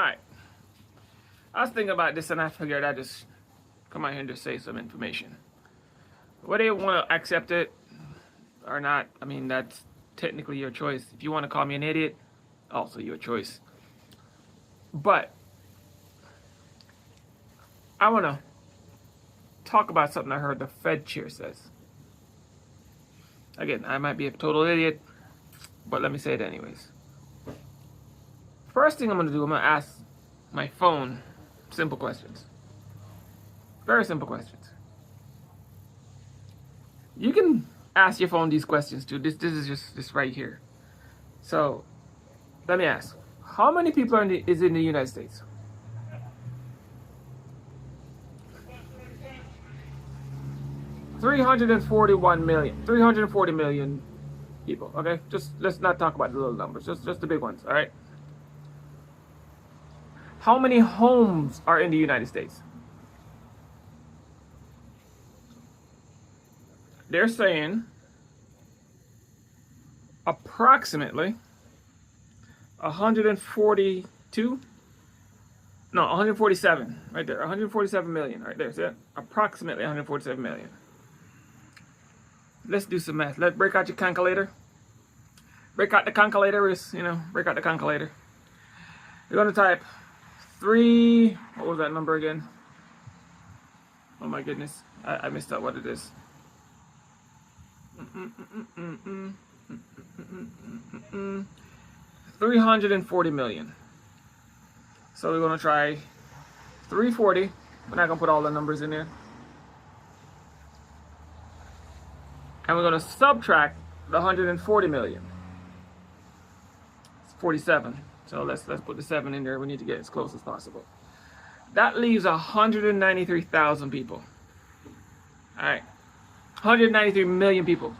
Alright. I was thinking about this and I figured I'd just come out here and just say some information. Whether you want to accept it or not, I mean, that's technically your choice. If you want to call me an idiot, also your choice. But I want to talk about something I heard the Fed chair says. Again, I might be a total idiot, but let me say it anyways. First thing I'm going to do, I'm going to ask my phone simple questions. Very simple questions. You can ask your phone these questions too. This is just this right here. So, let me ask. How many people are is in the United States? $340 million people. Okay, just let's not talk about the little numbers. Just the big ones. All right. How many homes are in the United States? They're saying approximately 147 right there. 147 million right there. See that? Approximately 147 million. Let's do some math. Let's break out your calculator. Break out the calculator break out the calculator. You're gonna type what was that number again? Oh my goodness, I missed out what it is. 340 million. So we're gonna try 340. We're not gonna put all the numbers in there. And we're gonna subtract the 140 million. It's 47. So let's put the 7 in there. We need to get as close as possible. That leaves 193,000 people. All right, 193 million people.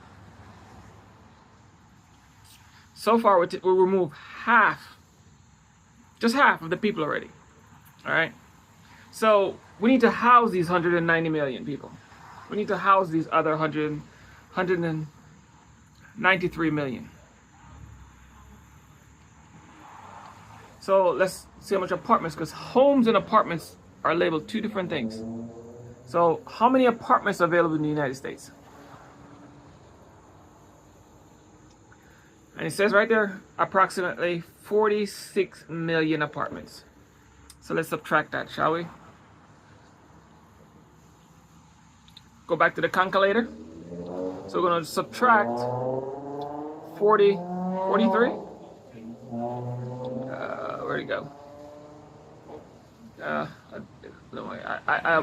So far, we'll remove just half of the people already. All right. So we need to house these 190 million people. We need to house these other 193 million. So let's see how much apartments, because homes and apartments are labeled two different things. So how many apartments are available in the United States? And it says right there, approximately 46 million apartments. So let's subtract that, shall we? Go back to the calculator. So we're going to subtract 43. Where'd it go? I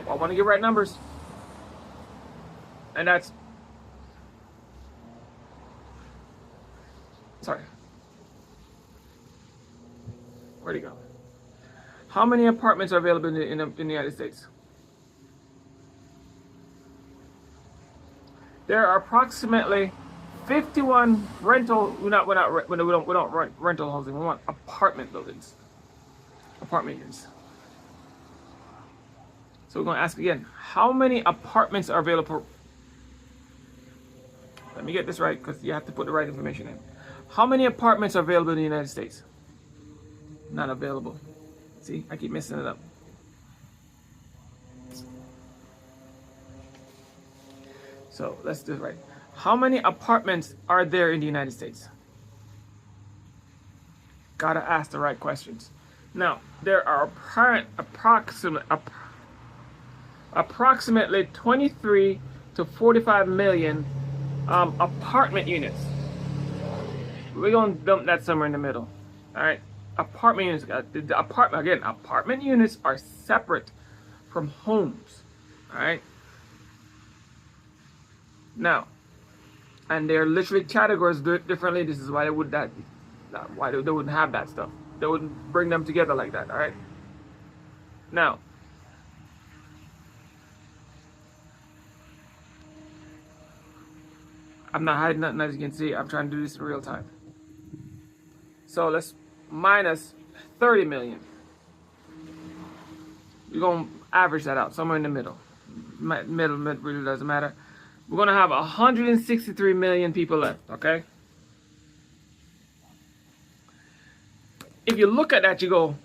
want to get right numbers. And that's... Sorry. Where'd it go? How many apartments are available in the United States? There are approximately 51 rental. We don't rent rental housing. We want apartment buildings, apartment units. So we're going to ask again: how many apartments are available? Let me get this right, because you have to put the right information in. How many apartments are available in the United States? Not available. See, I keep messing it up. So let's do it right. How many apartments are there in the United States? Gotta ask the right questions. Now, there are approximately 23 to 45 million apartment units. We're gonna dump that somewhere in the middle. All right, apartment units. Apartment units are separate from homes. All right. Now, and they're literally categorized differently. This is why they wouldn't have that stuff. They wouldn't bring them together like that. All right. Now, I'm not hiding nothing, as you can see. I'm trying to do this in real time. So let's minus 30 million. We're gonna average that out somewhere in the middle. Middle really doesn't matter. We're going to have 163 million people left, okay? If you look at that, you go,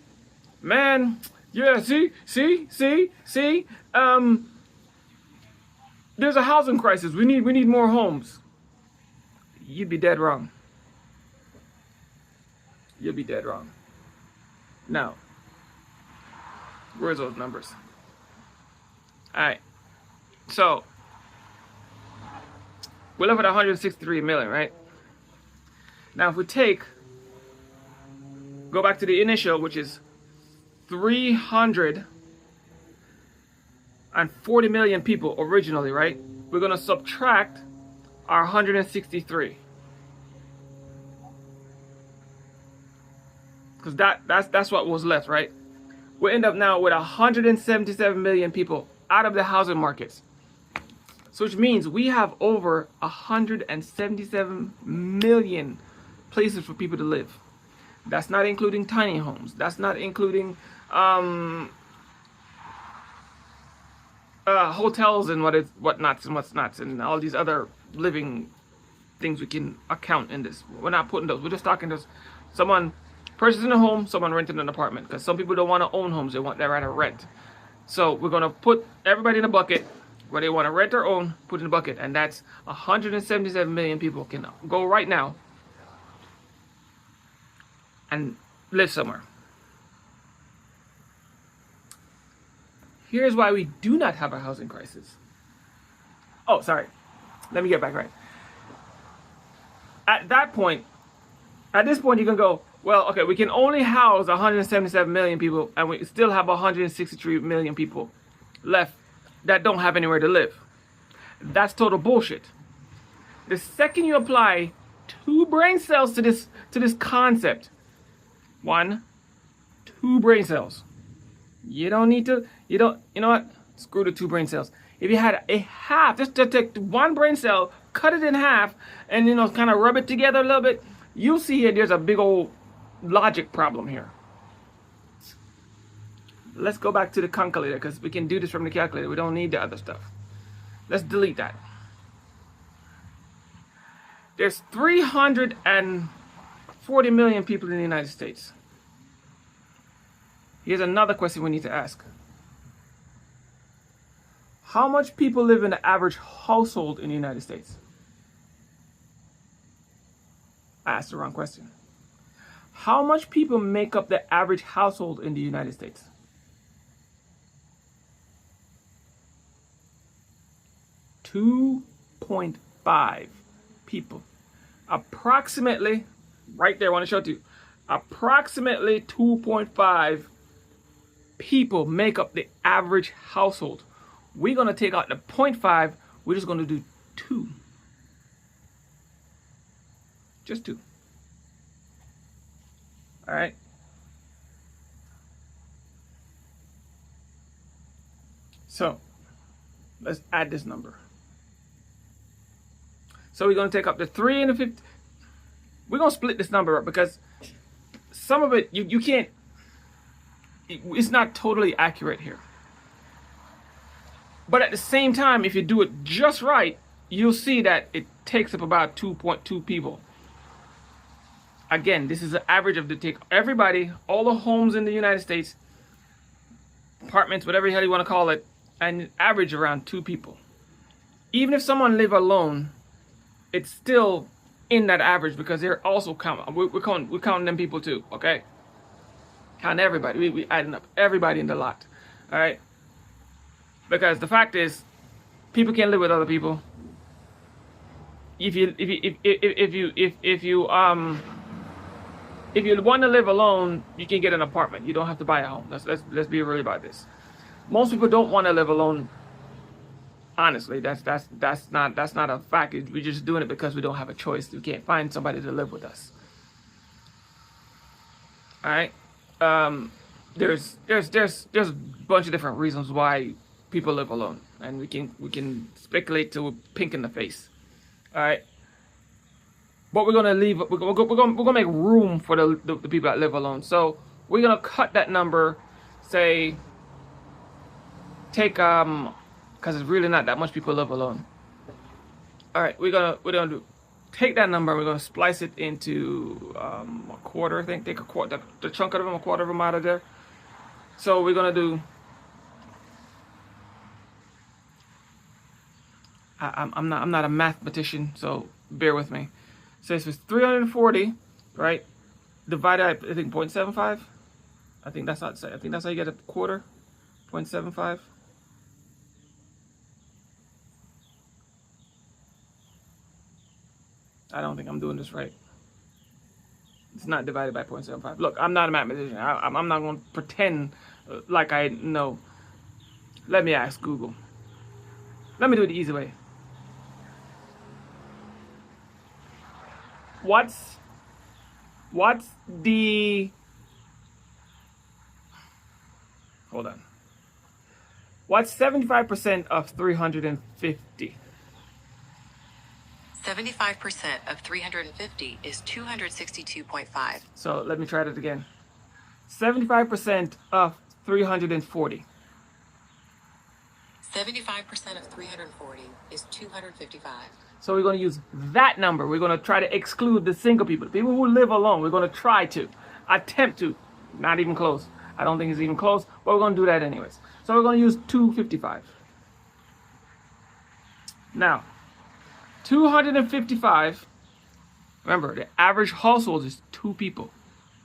man, yeah, see. There's a housing crisis. We need more homes. You'd be dead wrong. You'll be dead wrong. Now, where's those numbers? All right. So, we're left with 163 million, right? Now, if we go back to the initial, which is 340 million people originally, right? We're going to subtract our 163. Because that's what was left, right? We end up now with 177 million people out of the housing markets. So which means we have over 177 million places for people to live. That's not including tiny homes. That's not including hotels and whatnots and all these other living things we can account in this. We're not putting those. We're just talking to someone purchasing a home, someone renting an apartment. Because some people don't want to own homes; they'd rather rent. So we're gonna put everybody in a bucket where they want to rent or own. Put in a bucket, and that's 177 million people can go right now and live somewhere. Here's why we do not have a housing crisis. Oh, sorry. Let me get back right. At this point, you can go, well, okay, we can only house 177 million people, and we still have 163 million people left that don't have anywhere to live. That's total bullshit. The second you apply 2 brain cells to this concept, 2 brain cells. You know what? Screw the 2 brain cells. If you had a half, just to take 1 brain cell, cut it in half, and kind of rub it together a little bit, you'll see here there's a big old logic problem here. Let's go back to the calculator because we can do this from the calculator. We don't need the other stuff. Let's delete that. There's 340 million people in the United States. Here's another question we need to ask. How much people live in the average household in the United States? I asked the wrong question. How much people make up the average household in the United States? 2.5 people. Approximately, right there, I want to show it to you. Approximately 2.5 people make up the average household. We're going to take out the 0.5. We're just going to do 2. Just 2. All right. So let's add this number. So we're going to take up the 3 and the 50. We're going to split this number up because some of it you can't. It's not totally accurate here. But at the same time, if you do it just right, you'll see that it takes up about 2.2 people. Again, this is the average of everybody, all the homes in the United States, apartments, whatever the hell you want to call it, and average around 2 people. Even if someone live alone, it's still in that average because they're also counting. We're counting them people too, okay? Count everybody. We adding up everybody in the lot, all right? Because the fact is, people can't live with other people. If you want to live alone, you can get an apartment. You don't have to buy a home. Let's be real about this. Most people don't want to live alone. Honestly, that's not a fact. We're just doing it because we don't have a choice. We can't find somebody to live with us. All right. There's a bunch of different reasons why people live alone, and we can speculate till we're pink in the face. All right. But we're gonna leave. We're gonna make room for the people that live alone. So we're gonna cut that number. Say, take because it's really not that much people live alone. All right, we're gonna take that number. We're gonna splice it into a quarter. I think take a quarter, the chunk of them, a quarter of them out of there. So we're gonna do. I'm not a mathematician, so bear with me. So this was 340, right? Divided by, I think 0.75. I think that's not. I think that's how you get a quarter. 0.75. I don't think I'm doing this right. It's not divided by 0.75. Look, I'm not a mathematician. I'm not going to pretend like I know. Let me ask Google. Let me do it the easy way. What's the... Hold on. What's 75% of 350? 75% of 350 is 262.5. So let me try that again. 75% of 340. 75% of 340 is 255. So we're going to use that number. We're going to try to exclude the single people, the people who live alone. We're going to try to, attempt to, not even close. I don't think it's even close, but we're going to do that anyways. So we're going to use 255. Now, 255, remember, the average household is 2 people.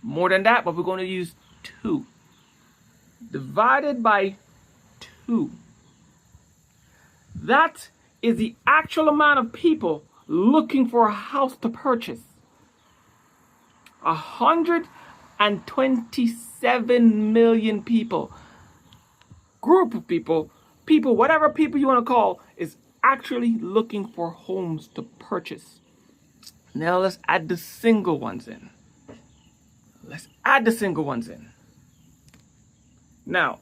More than that, but we're going to use 2. Divided by 2. That is the actual amount of people looking for a house to purchase. 127 million people. Group of people, whatever people you want to call, is actually looking for homes to purchase. Now let's add the single ones in. Now,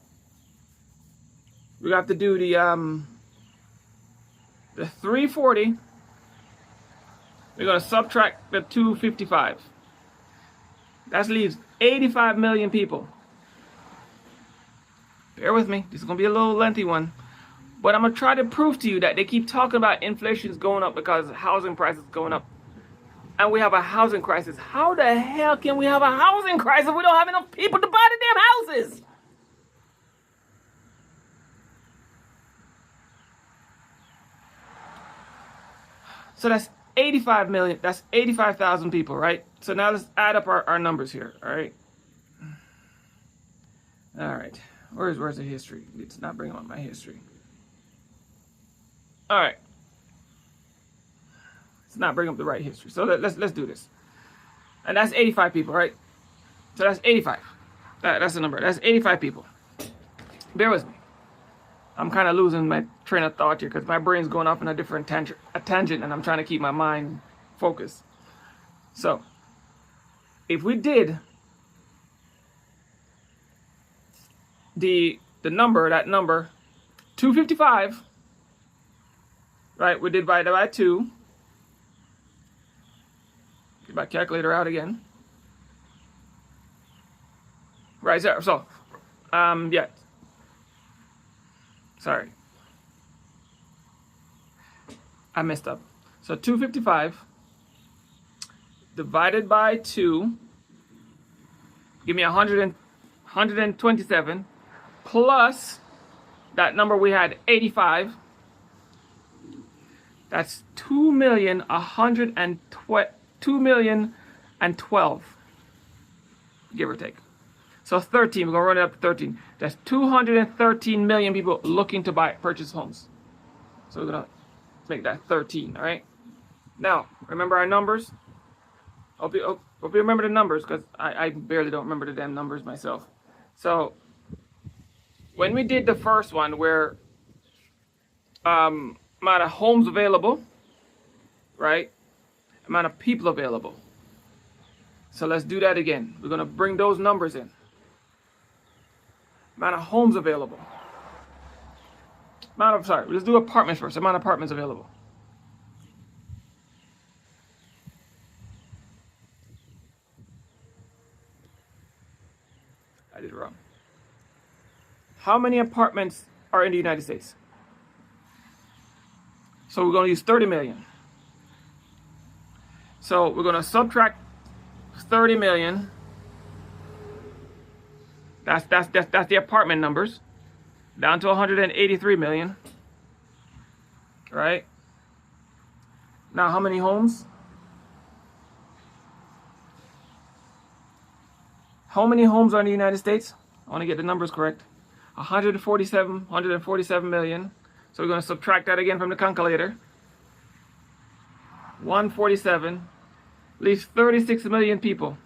we have to do the 340. We're going to subtract the 255. That leaves 85 million people. Bear with me. This is going to be a little lengthy one. But I'm going to try to prove to you that they keep talking about inflation is going up because housing prices going up. And we have a housing crisis. How the hell can we have a housing crisis if we don't have enough people to buy the damn houses? So that's 85 million. That's 85,000 people, right? So now let's add up our numbers here, all right? All right. Where's the history? It's not bringing up my history. All right. It's not bringing up the right history. So let's do this. And that's 85 people, right? So that's 85. That's the number. That's 85 people. Bear with me. I'm kind of losing my train of thought here because my brain's going off in a different tangent, and I'm trying to keep my mind focused. So, if we did that number, 255, right? We divide that by 2. Get my calculator out again. Right, so, yeah. Sorry. I messed up. So 255 divided by 2, give me 127, plus that number we had, 85. That's 2,012,000, give or take. So 13, we're going to run it up to 13. That's 213 million people looking to purchase homes. So we're going to make that 13, all right? Now, remember our numbers? Hope you remember the numbers, because I barely don't remember the damn numbers myself. So, when we did the first one where amount of homes available, right? Amount of people available. So let's do that again. We're going to bring those numbers in. Amount of homes available. Let's do apartments first. Amount of apartments available. I did it wrong. How many apartments are in the United States? So we're going to use 30 million. So we're going to subtract 30 million That's the apartment numbers. Down to 183 million. Right? Now, how many homes? How many homes are in the United States? I want to get the numbers correct. 147 million. So we're going to subtract that again from the calculator. 147 leaves 36 million people.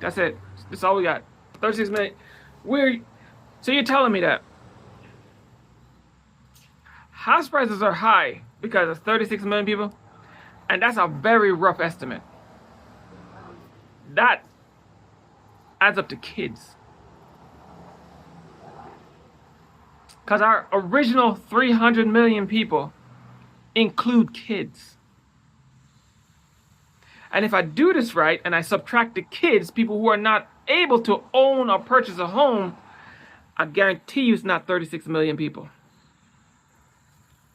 That's it. That's all we got. 36 million. So you're telling me that house prices are high because of 36 million people? And that's a very rough estimate. That adds up to kids. Because our original 300 million people include kids. And if I do this right and I subtract the kids, people who are not able to own or purchase a home, I guarantee you it's not 36 million people.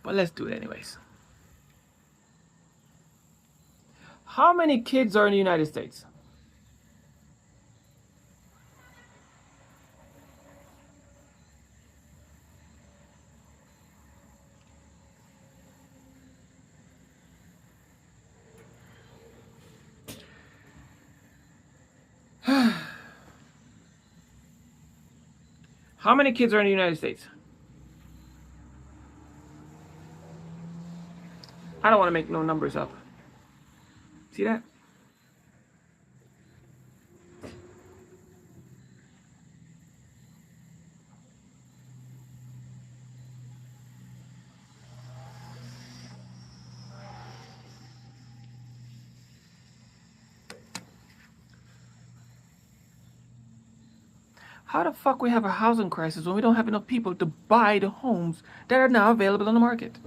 But let's do it anyways. How many kids are in the United States? How many kids are in the United States? I don't want to make no numbers up. See that? How the fuck we have a housing crisis when we don't have enough people to buy the homes that are now available on the market?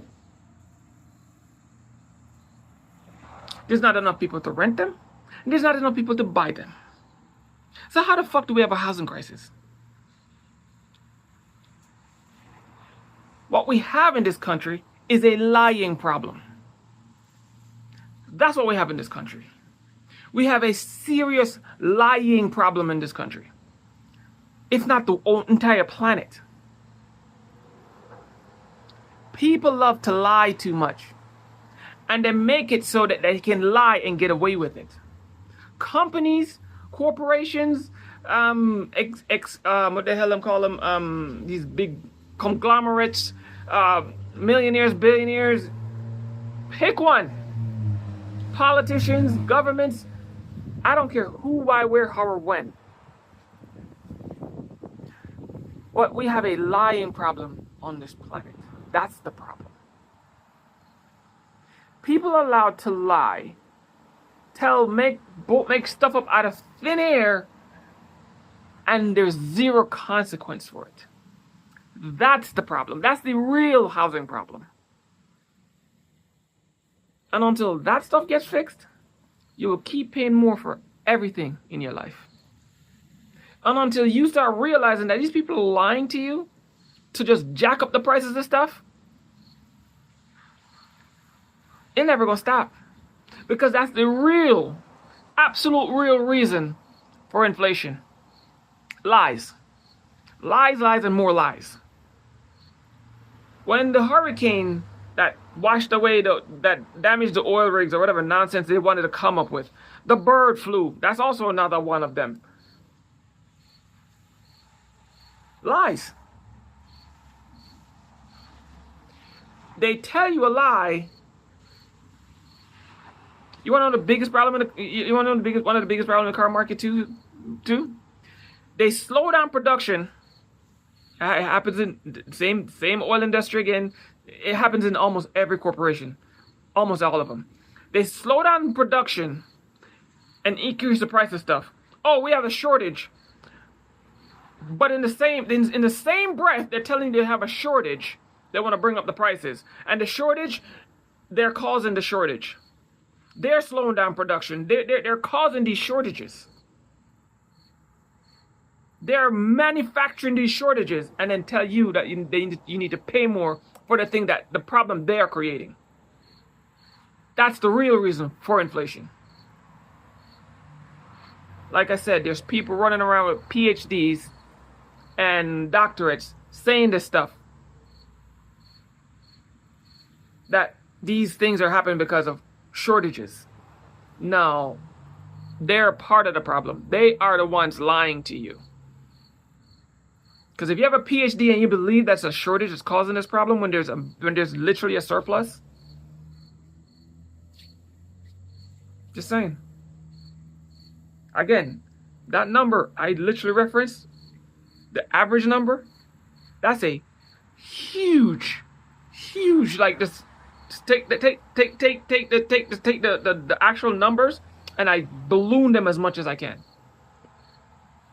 There's not enough people to rent them, and there's not enough people to buy them. So how the fuck do we have a housing crisis? What we have in this country is a lying problem. That's what we have in this country. We have a serious lying problem in this country. If not the entire planet. People love to lie too much. And they make it so that they can lie and get away with it. Companies, corporations, what the hell I'm calling them, these big conglomerates, millionaires, billionaires, pick one. Politicians, governments, I don't care who, why, where, how, or when. But we have a lying problem on this planet. That's the problem. People are allowed to lie, make stuff up out of thin air, and there's zero consequence for it. That's the problem. That's the real housing problem. And until that stuff gets fixed, you will keep paying more for everything in your life. And until you start realizing that these people are lying to you to just jack up the prices of stuff, it's never going to stop. Because that's the real, absolute real reason for inflation. Lies. Lies, lies, and more lies. When the hurricane that washed away, that damaged the oil rigs or whatever nonsense they wanted to come up with, the bird flu, that's also another one of them. Lies. They tell you a lie. You want to know the biggest problem one of the biggest problems in the car market too? They slow down production. It happens in the same oil industry again. It happens in almost every corporation. Almost all of them. They slow down production and increase the price of stuff. Oh, we have a shortage. But in the same breath, they're telling you they have a shortage. They want to bring up the prices. And the shortage, they're causing the shortage. They're slowing down production. They're causing these shortages. They're manufacturing these shortages and then tell you that you need to pay more for the problem they're creating. That's the real reason for inflation. Like I said, there's people running around with PhDs and doctorates saying this stuff. That these things are happening because of shortages. No. They're part of the problem. They are the ones lying to you. Because if you have a PhD and you believe that's a shortage that's causing this problem when there's literally a surplus, just saying. Again, that number I literally referenced, the average number, that's a huge, like this. Take the actual numbers and I balloon them as much as I can.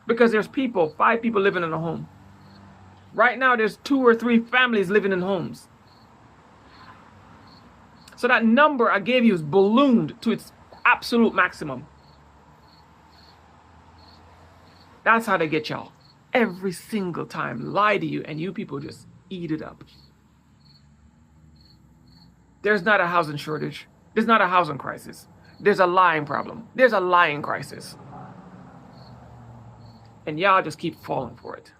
Because there's 5 people living in a home. Right now there's 2 or 3 families living in homes. So that number I gave you is ballooned to its absolute maximum. That's how they get y'all. Every single time. Lie to you and you people just eat it up. There's not a housing shortage. There's not a housing crisis. There's a lying problem. There's a lying crisis. And y'all just keep falling for it.